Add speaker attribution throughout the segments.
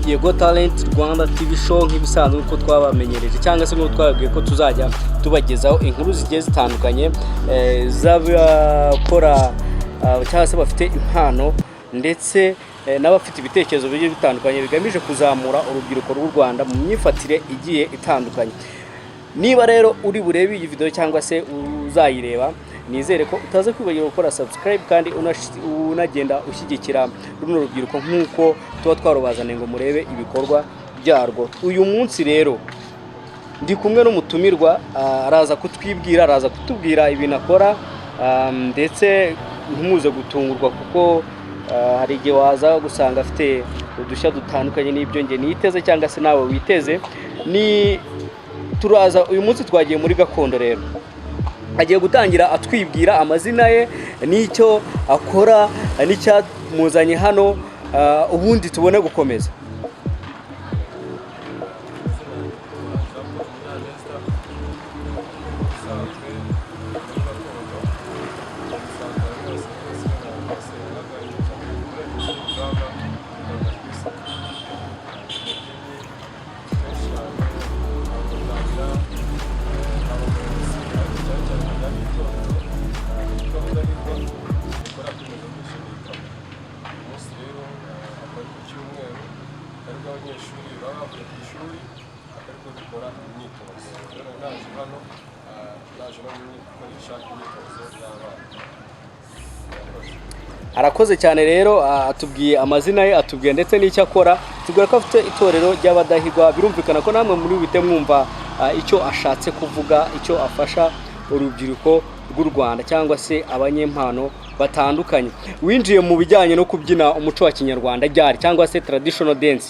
Speaker 1: Yego Talent Rwanda TV show nk'ibisanzwe uko twabamenyereje cyangwa se nk'uko twababwiye ko tuzajya tubagezaho inkuru zigiye zitandukanye z'abakora cyangwa se bafite impano ndetse n'abafite ibitekerezo bigiye bitandukanye bigamije kuzamura urubyiruko rw'u Rwanda mu myifatire igiye itandukanye. Niba rero uri burebe iyi video cyangwa se uzayireba, nizere ko utaze kwibagirwa gukora subscribe kandi unagenda ushyigikira runo rubyiruko nk'uko tuba twarubazane ngo murebe ibikorwa byarwo. Uyu munsi rero ndi kumwe n'umutumirwa araza kutwibwira, araza kutubwira ibintu akora ndetse ntumuze gutungurwa kuko hari igihe waza gusanga afite udushya dutandukanye n'ibyo nge niteze cyangwa se nawe witeze. Ni turaza uyu munsi twagiye muri gakondo rero, agiye gutangira atwibwira amazina ye n'icyo akora n'icyamuzanye hano, ubundi tubone gukomeza. Arakoze cyane rero, atubwiye amazina ye, atubwiye ndetse n'icyo akora, tubwira ko afite itorero ry'abadahigwa. Birumvikana ko namwe muri bite mwumva icyo ashatse kuvuga, icyo afasha urubyiruko rw'u Rwanda cyangwa se abanyempano batandukanye. Winjiye mu bijyanye no kubyina umuco wa Kinyarwanda ryari cyangwa se traditional dance?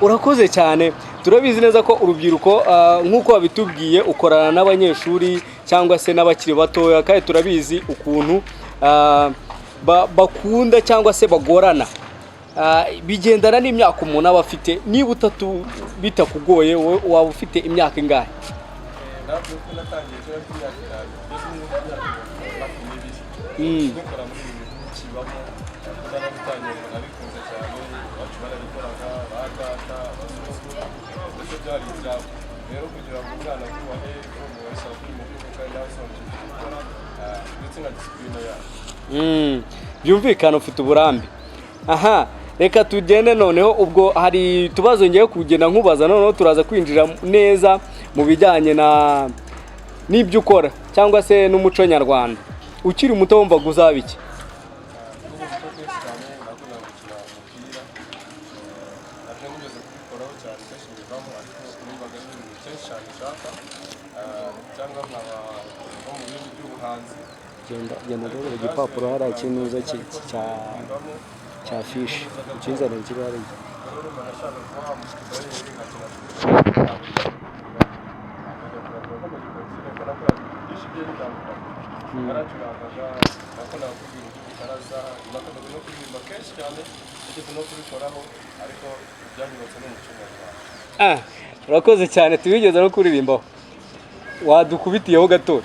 Speaker 1: Urakoze cyane. Turabizi neza ko urubyiruko nk'uko babitubwiye ukorana n'abanyeshuri cyangwa se n'abakiri batoya, kandi turabizi ukuntu bakunda cyangwa se bagorana, bigendana n'imyaka umuntu aba afite. Niba utatu bitakugoye waba ufite imyaka ingahe? Byumvikana ufite uburambe. Aha, reka tugende noneho, ubwo hari tubazo ngiye kugenda nkubaza, noneho turaza kwinjira neza mu bijyanye n'ibyo ukora cyangwa se n'umuco nyarwanda. Ukiri muto wumva guzaba iki? genda rero igipapuro hariya kinuza cya fishi ukizanira kiri hariya. Urakoze cyane tubigeze no kuririmbaho wadukubitiyeho gato.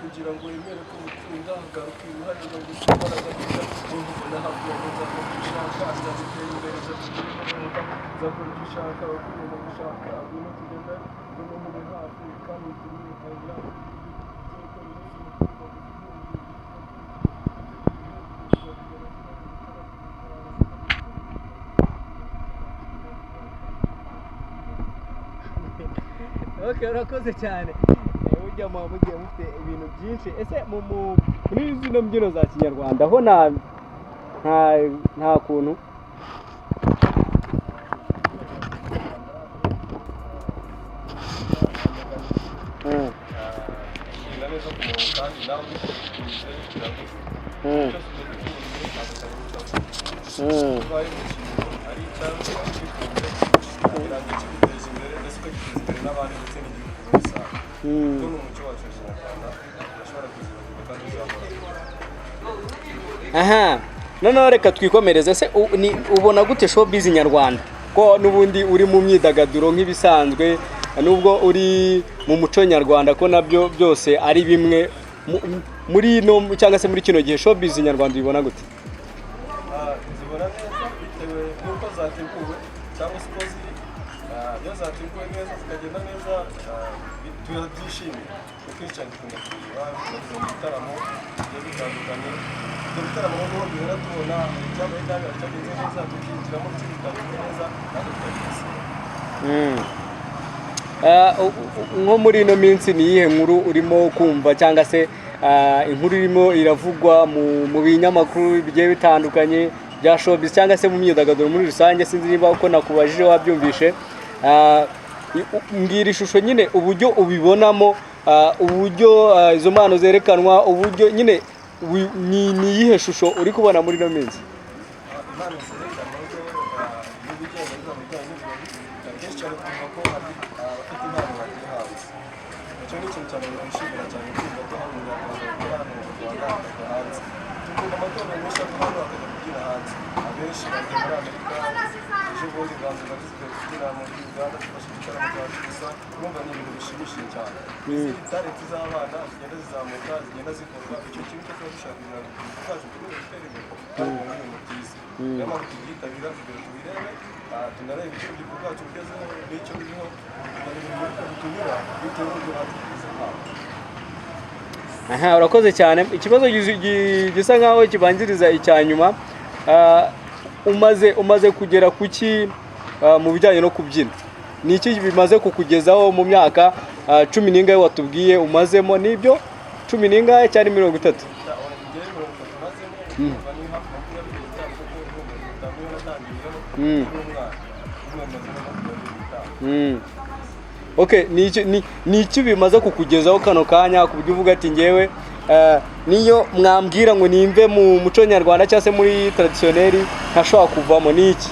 Speaker 2: kugira ngo wemere ko ukunda hagaruka iruhande rwo gushobora gukora ubona hafi yaza gushaka azatera imbere zakora icyo ushaka ukunda gushaka abino tugenda no mu hafi kandi turi hanyuma
Speaker 1: Okay, urakoze cyane. Ujya mu mugiye mufite ibintu byinshi. Ese muri zino mbyino za Kinyarwanda ho nta kuntu aha noneho reka twikomereze. Se ubona gute showbiz nyarwanda ko n'ubundi uri mu myidagaduro nk'ibisanzwe nubwo uri mu muco nyarwanda ko nabyo byose ari bimwe muri no cyangwa se muri kino gihe showbiz nyarwanda ubona gute?
Speaker 2: zibona neza bitewe n'uko zateguwe cyangwa se kozi iyo zateguwe neza zikagenda neza turabyishimiye kuko cyane dukunda kureba ibitaramo bigiye bitandukanye. Ibyo bitaramo n'ubu duhora tubona icyabaye nabi cyagenze neza tukinjiramo tukitabira neza kandi tukabisiga.
Speaker 1: Nko muri ino minsi ni iyihe nkuru urimo kumva cyangwa se inkuru irimo iravugwa mu binyamakuru bigiye bitandukanye bya showbiz cyangwa se mu myidagaduro muri rusange? Sinzi niba uko nakubajije wabyumvishe. Mbwira ishusho nyine uburyo ubibonamo, uburyo izo mpano zerekanwa, uburyo nyine ni iyihe shusho uri kubona muri ino minsi?
Speaker 2: impano zerekanwa n'ibijyanye kenshi cyane kumva ko hari abafite impano bagiye hanze. Icyo ni ikintu cyane twishimira cyane kumva ko hari umunyarwanda hano mu Rwanda akajya hanze. Tukunda amatora menshi ava hano akajya kubyina hanze. Abenshi bajya muri Amerika, ejo bundi Rwanda bagize kubyina muri Uganda dufashe igitaramo cyacu gusa urumva ni ibintu bishimishije cyane. Izi talenti z'abana zigenda zizamuka zigenda zikorwa, icyo kintu cyo kuba dushaka kugira ngo twaje tugere gutera imbere kandi mu bintu byiza. Niyo mpamvu tubyitabira kugira tubirebe tunarebe icyo igihugu cyacu bigezeho n'icyo biriho tunyura bitewe n'uburyo batugeze hano.
Speaker 1: Aha, urakoze cyane. Ikibazo gisa nkaho kibanziriza icya nyuma, umaze kugera kuki mu bijyanye no kubyina? Ni iki bimaze kukugezaho mu myaka 10 n'ingahe watubwiye umazemo? Nibyo 10 n'ingahe cyari 30? Okay, ni iki bimaze kukugezaho kano kanya ku buryo uvuga ati ngewe niyo mwambwira ngo nimve mu muco nyarwanda cyangwa se muri traditionnel ntashobora kuvamo? Ni iki?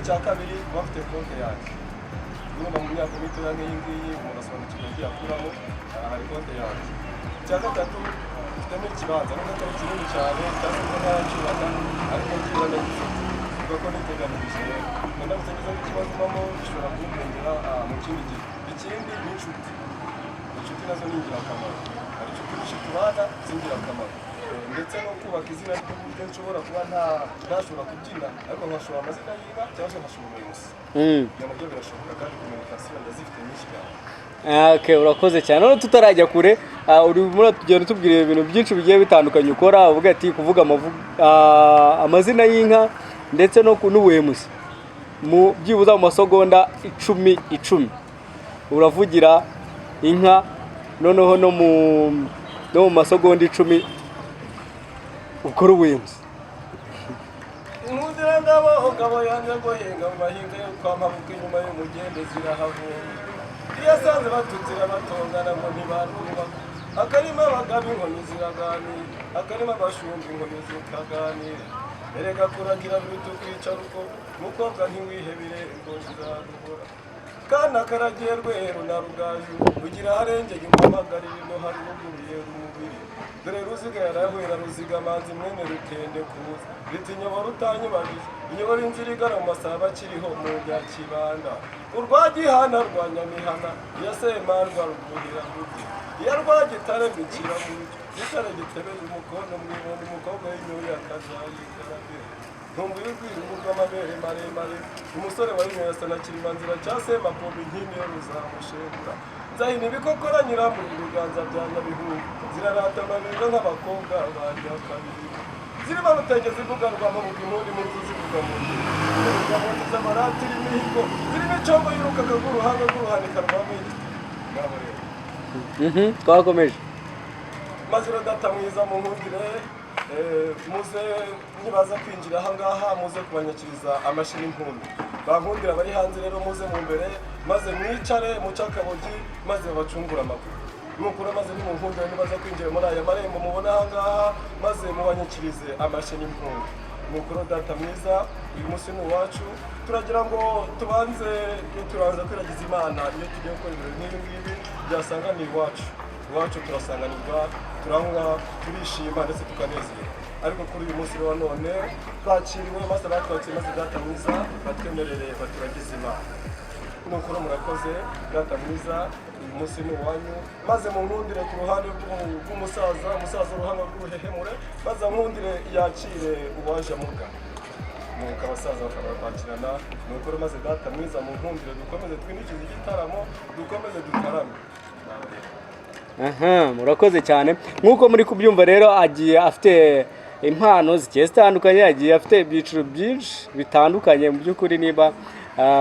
Speaker 2: Cya kabiri bafite konti yanjye urumva mu myaka mitoya nk'iyi ngiyi umuntu asobanukirwa ibyo yakuramo hari konti yanjye. Icya gatatu mfitemo ikibanza nubwo atari kinini cyane cyangwa se ntayacyubaka ariko byiza ndagifite kuko ko niteganirije ndamutse neza n'ikibazo mbamo gishobora kumpindura mu kindi gihe. Ikindi ni inshuti nazo ni ingirakamaro, hari inshuti nyinshi tubana z'ingirakamaro ndetse no kubaka izina ry'uburyo nshobora kuba ntashobora kubyina ariko nkashobora amazina y'inka cyangwa se nkashobora umuyobozi. Ibyo nabyo birashoboka kandi komunikasiyo ndazifite nyinshi cyane.
Speaker 1: Okay, urakoze cyane. None tutarajya kure, urimo tugenda utubwira ibintu byinshi bigiye bitandukanye ukora, uvuga ati kuvuga amazina y'inka ndetse n'ubuhemuzi. Mu byibuza mu masegonda 10 uravugira inka, noneho no mu masegonda 10 ukora ubuhemuzi.
Speaker 2: Umudira ngabo yanjye ngo henga mu mahinga yo kwamabuka inyuma y'umugende zirahavura. Iyo asanze batutira batongana ngo ntibarumva. Akarima abagabo inkoni ziraganira, akarima abashumba inkoni zikaganira. Erega kuragira biruta kwicara uko umukobwa ntiwihebire ngo zirarubura. Kana karagiye rwero na rugaju ugira harengeye impamagarira ino hari n'uguruye umubiri. Dore ruziga yarahwera ruziga manzi mwene rutende kuza ritinyobora rutanyubagije inyobora inzira igana mu masaba akiriho mu bya kibanda urwagihana rwa nyamihana iya semarwa ruguhira ruti iya rwagitare mbikira mu ruti gitare gitebeza umukono mwibona umukobwa w'inyoye akazayiterabira ntumbuye urwiruhu rw'amabere maremare umusore w'inyoye asa na kirimanzira cya semapombe inkindi yo ruzamushengura nzahina ibikokora nyiramuri ibiganza bya nyabihungu ziraratananirwa nk'abakobwa bajya kabiri zirimo rutegeza ivuga rwamabuka impundi mu nzu zivuga mu nzu ziraboneza amarati y'imihigo zirimo icombo yirukaga rw'uruhanga rw'uruhanika rw'amenyo ngabo rero
Speaker 1: twakomeje
Speaker 2: maze data mwiza mu nkundire muze nibaza kwinjira aha ngaha muze kubanyakiriza amashyi n'impundu bankundira bari hanze rero muze mu mbere maze mwicare mucakabogi maze babacungura amakuru nukura maze nimunkundire nibaza kwinjira muri aya marembo mubona aha ngaha maze mubanyakirize amashyi n'impundu mukuru data mwiza uyu munsi ni uwacu turagira ngo tubanze turanza kwiragiza Imana iyo tugiye gukora ibintu nk'ibi ngibi byasanga ni iwacu turasanganirwa turanywa turishima ndetse tukanezerwa ariko kuri uyu munsi wa none twakiriwe maze batwakiriye maze data mwiza batwemerere baturagize Imana nukuri murakoze data mwiza uyu munsi ni uwanyu maze munkundire ku ruhande rw'umusaza uruhanga rw'ubuhehemure maze nkundire yakire uwaje amugana nuko abasaza bakaba kwakirana nukuri maze data mwiza munkundire dukomeze twinikize igitaramo dukomeze dutarame.
Speaker 1: Murakoze cyane nk'uko muri kubyumva rero agiye afite impano zigiye zitandukanye, agiye afite ibyiciro byinshi bitandukanye mu by'ukuri niba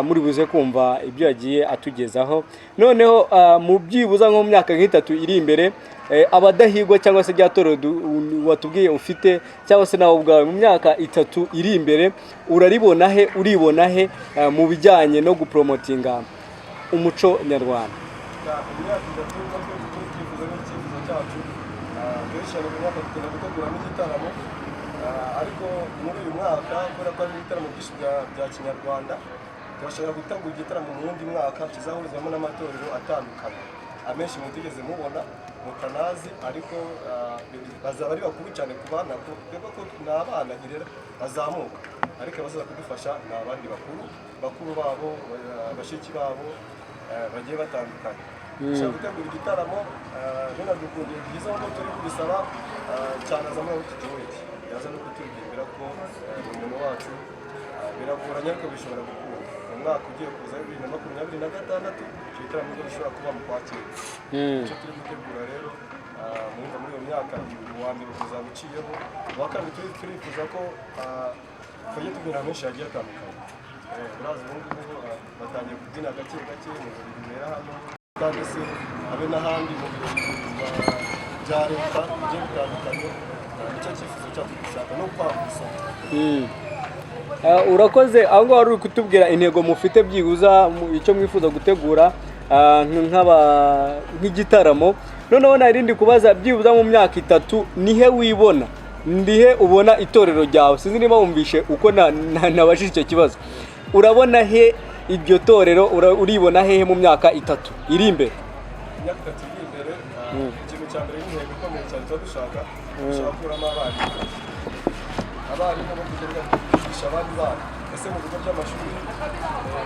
Speaker 1: muri buze kumva ibyo yagiye atugezaho. Noneho mu byibuza nko mu myaka nk'itatu iri imbere abadahigwa cyangwa se ryatorero watubwiye ufite cyangwa se nawe ubwawe mu myaka 3 iri imbere uraribona he mu bijyanye no gupromotinga umuco nyarwanda?
Speaker 2: Ariko muri uyu mwaka kubera ko ari ibitaramo byinshi bya kinyarwanda turashobora gutegura igitaramo mu wundi mwaka kizahurizwamo n'amatorero atandukanye amenshi mutigeze mubona mutanazi ariko bazaba ari bakuru cyane ku bana kuko ni abana rero bazamuka ariko abazaza kudufasha ni abandi bakuru babo bashiki babo bagiye batandukanye dushobora gutegura igitaramo binadukundiye byiza nk'uko turi kubisaba cyane azamura w'ikigihugu yaza no kutubwira ko umuntu wacu biragoranye ariko bishobora gukura mu mwaka ugiye kuza 2026 igitaramo gishobora kuba mu Kwakira icyo turi gutegura rero muri iyo myaka wa mbere kuzaba uciyeho uwa kabiri turifuza ko tujye tubyina menshi yagiye atandukanye urazi ubu ngubu batangiye kubyina gake mu birori bibera hano kandi se habe n'ahandi mu birori bya leta bigiye bitandukanye nicyo cyifuzo cyacu dushaka no kwagura isoko.
Speaker 1: Urakoze aho ngaho uri kutubwira intego mufite byibuza icyo mwifuza gutegura nk'igitaramo. Noneho narindi kubaza byibuza mu myaka 3 nihe wibona ndihe ubona itorero ryawe sinzi niba wumvishe uko nabashije icyo kibazo urabona he iryo torero uribona hehe mu myaka 3 iri imbere?
Speaker 2: Imyaka 3 iri imbere ikintu cya mbere n'intego ikomeye cyane dushaka kuramo abarimu bo kugenda kwigisha abandi bana ese mu bigo by'amashuri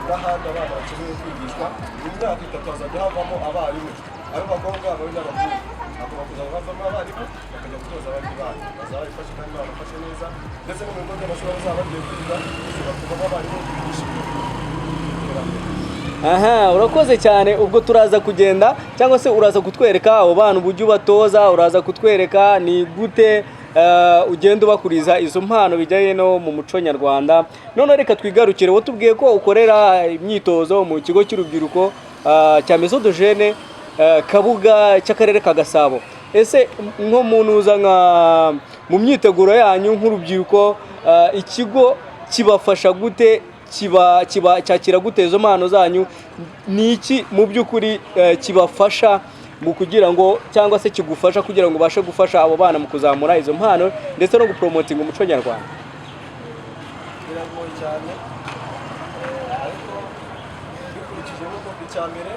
Speaker 2: n'ahandi abana bakeneye kwigishwa mu myaka 3 hazajya havamo abarimu ari abakobwa abawe n'abahungu agomba kuzaba bavamo abarimu bakajya gutoza abandi bana bazaba bifashe kandi babafashe neza ndetse no mu bigo by'amashuri bazaba bagiye kwiga bashobora kuvamo abarimu bigisha iterambere
Speaker 1: Aha, urakoze cyane. Ubwo turaza kugenda cyangwa se uraza kutwereka abo bana uburyo ubatoza, uraza kutwereka ni gute ugenda ubakuriza izo mpano bijyanye no mu muco nyarwanda. None reka twigarukire, wo tubwiye ko ukorera imyitozo mu kigo cy'urubyiruko cya Maison de Jeunes Kabuga cy'akarere ka Gasabo. Ese nko munuza nka mu myiteguro yanyu nk'urubyiruko, ikigo kibafasha gute, cyakira gute izo mpano zanyu? Ni iki mu by'ukuri kibafasha mu kugira ngo, cyangwa se kigufasha kugira ngo ubashe gufasha abo bana mu kuzamura izo mpano ndetse no gupromotinga umuco nyarwanda?
Speaker 2: Biragoye cyane, ariko bikurikije n'uko icya mbere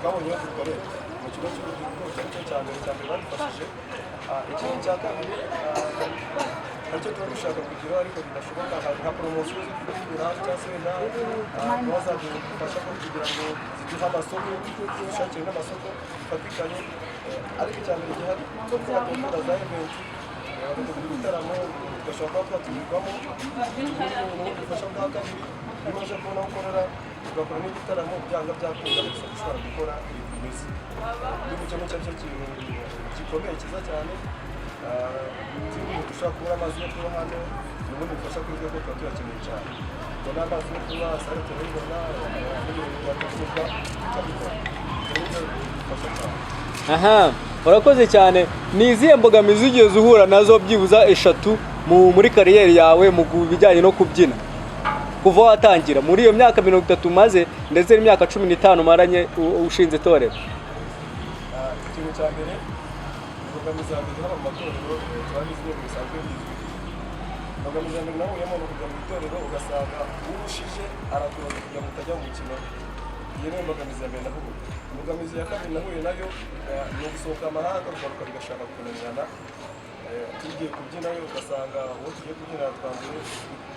Speaker 2: twabonye aho dukorera mu kigo cy'urubyiruko, icyo cya mbere badufashije. Ikindi cya kabiri aricyo tuba dushaka kugira ariko bidashoboka, nka poromosiyo z'ibigura cyangwa se kuba zadufasha kugira ngo ziduhe amasoko, dushakire n'amasoko bifatikanye. Ariko icya mbere gihari cyo kuzategura za eventi, bagategura ibitaramo, tugashobora kuba twatumirwamo, dufasha bwa kabiri iyo umaze kubona aho ukorera ugakora n'igitaramo byanga byakunda, gusa dushobora gukora ibintu bimeze igihugu cyo nicyo kintu gikomeye cyiza cyane. Dushobora kubura amazi yo kuba hano, ubundi bifasha kuri rwego tuba tuyakeneye cyane. Ubwo ni amazi yo kuba, sare turabibona, n'ibintu byakorwa tukabikora, ibyo bifasha cyane.
Speaker 1: Aha, urakoze cyane. Ni izihe mbogamizi ugeze uhura nazo byibuza eshatu muri kariyeri yawe mu bijyanye no kubyina kuva watangira muri iyo myaka 30 umaze ndetse n'imyaka 15 umaranye ushinze itorero?
Speaker 2: Ikintu cya mbere, imbogamizi ya mbere haba mu matorero turabizi neza, bisanzwe bizwi. Imbogamizi ya mbere nahuyemo ni ukujya mu itorero ugasanga urushije arakuroza kugira ngo utajya mu mukino. Iyo niyo mbogamizi ya mbere nahuye. Imbogamizi ya kabiri nahuye nayo ni ugusohoka amahanga ugaruka bigashaka kunanirana. Tugiye kubyinayo ugasanga uwo tugiye kubyina twambuye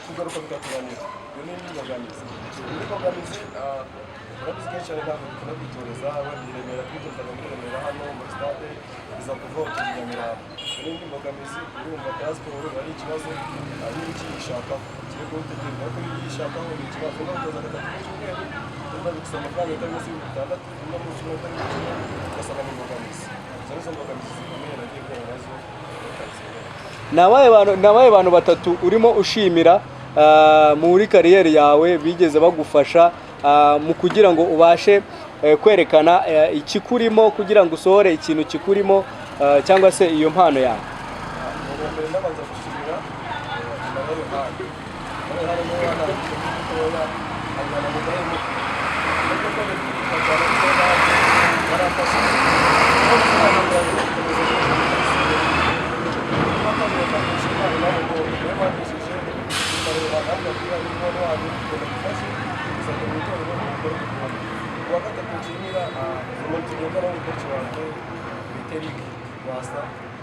Speaker 2: kugaruka bikatunanira. Iyo ni indi mbogamizi. Indi mbogamizi urabizi kenshi cyane ntabwo dukunda kwitoreza, wenda i Remera twitozaga muri Remera hano muri stade, biza kuvaho tujya i Nyamirambo. Iyo ni indi mbogamizi. Urumva transport ari ikibazo, niba ukiyishakaho kiri gutegereza ko iyo uyishakaho ni ikibazo. Niba utoza gatatu mu cyumweru urumva bigusaba amafaranga atari munsi y'ibihumbi 6, niba mu cyumweru atari mu cyumweru ugasanga ni imbogamizi. Izo nizo mbogamizi zikomeye nagiye guhura nazo.
Speaker 1: Ni abahe bantu batatu urimo ushimira muri kariyeri yawe bigeze bagufasha mu kugira ngo ubashe kwerekana ikikurimo, kugira ngo usohore ikintu kikurimo cyangwa se iyo mpano yawe?
Speaker 2: Mbere ndabanza gushimira Emmanuel Hadi. Emmanuel Hadi niwe wantangiye gutoya, ajyana mu gahemu. Nubwo ko bifite cyane ko barafasha.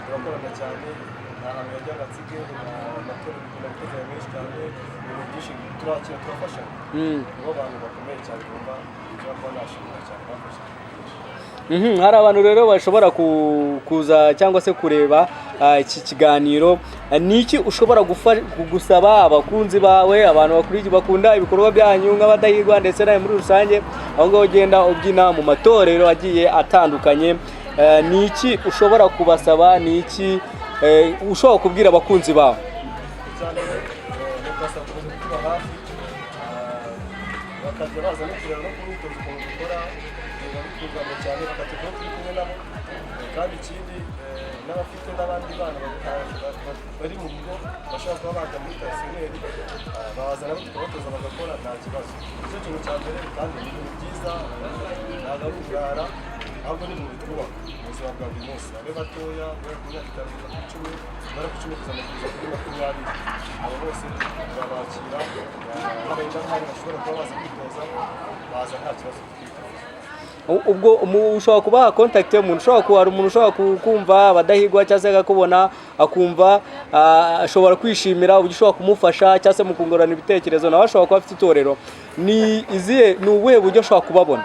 Speaker 2: Turakorana cyane, ahantu yajyaga atsige amatora bikunda gukozera menshi cyane, ibintu byinshi turakira turafasha. Nibo bantu bakomeye cyane bumva ibyo kuba nashimira cyane bafasha.
Speaker 1: Hari abantu rero bashobora kuza cyangwa se kureba iki kiganiro, ni iki ushobora gusaba abakunzi bawe, abantu bakunda ibikorwa byanyu nk'abadahigwa ndetse nawe muri rusange, aho ngaho ugenda ubyina mu matorero agiye atandukanye, ni iki ushobora kubasaba, ni iki ushobora kubwira abakunzi bawe?
Speaker 2: Cyane bakasaba kuba hafi, bakajya baza no kureba no kubitoza ukuntu dukora, babikundana cyane bakatubwira ko turi kumwe nabo. Kandi ikindi n'abafite n'abandi bana bari mu rugo bashobora kuba bajya muri tasiyoneri, baza nabo tukabatoza bagakora nta kibazo. Nicyo kintu cya mbere, kandi ni ibintu byiza, ntabwo ari uburara, ahubwo ni ibintu twubaka mu buzima bwa buri munsi. Abe batoya guhera ku myaka 5 kugeza ku 10, guhera ku 10 kugeza kuri 20, abo bose turabakira. N'abenda nk'aho bashobora kuba baza kwitoza, baza nta kibazo twitoza.
Speaker 1: Ubwo ushobora kubaha contact y'umuntu, hari umuntu ushobora kumva abadahigwa cyangwa se akakubona akumva ashobora kwishimira uburyo ushobora kumufasha cyangwa se mukungurana ibitekerezo, nawe ashobora kuba afite itorero, ni ubuhe buryo ashobora kubabona?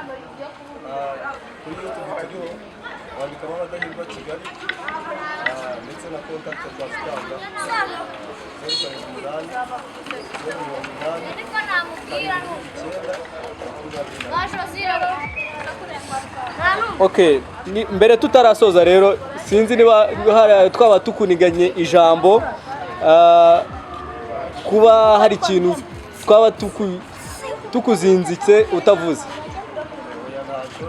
Speaker 2: Kuri YouTube turiho wandikamo abadahigwa Kigali, ndetse na kontakiti twazitanga 078
Speaker 1: Okay, mbere tutarasoza rero sinzi niba twaba tukuniganye ijambo kuba hari ikintu twaba tukuzinzitse utavuze.
Speaker 2: oya ntacyo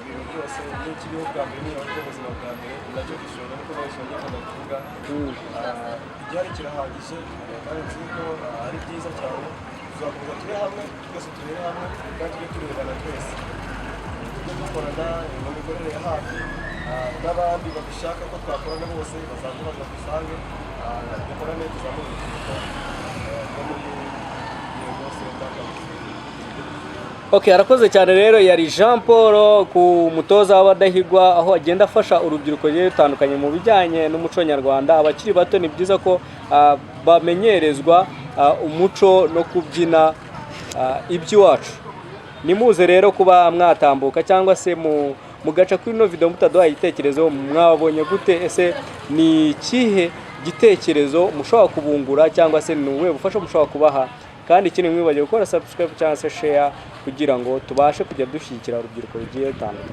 Speaker 2: ibintu byose iyo kiriho bwa mbere niyo ubuzima bwa mbere nacyo gishobora no kuba ishobora no kuvuga igihari kirahagije kandi nzi ko ari byiza cyane tuzakomeza tube hamwe twese tubere hamwe kandi tujye turebana twese tujye dukorana mu mikorere ya hafi n'abandi babishaka ko twakorana bose bazaza badusange dukorane tuzamure urubyiruko no muri yego senta.
Speaker 1: Okay, arakoze cyane rero yari Jean Paul ku mutoza w'abadahigwa aho agenda afasha urubyiruko rye rutandukanye mu bijyanye n'umuco nyarwanda. Abakiri bato ni byiza ko bamenyerezwa umuco no kubyina iby'iwacu. Nimuze rero kuba mwatambuka cyangwa se mu gace kuri no video mutaduha igitekerezo mwabonye gute, ese ni ikihe gitekerezo mushobora kubungura cyangwa se ni uwe bufasha mushobora kubaha, kandi ikindi mwibagiwe gukora subscribe cyangwa se share kugira ngo tubashe kujya dushyigikira urubyiruko rugiye rutandukanye.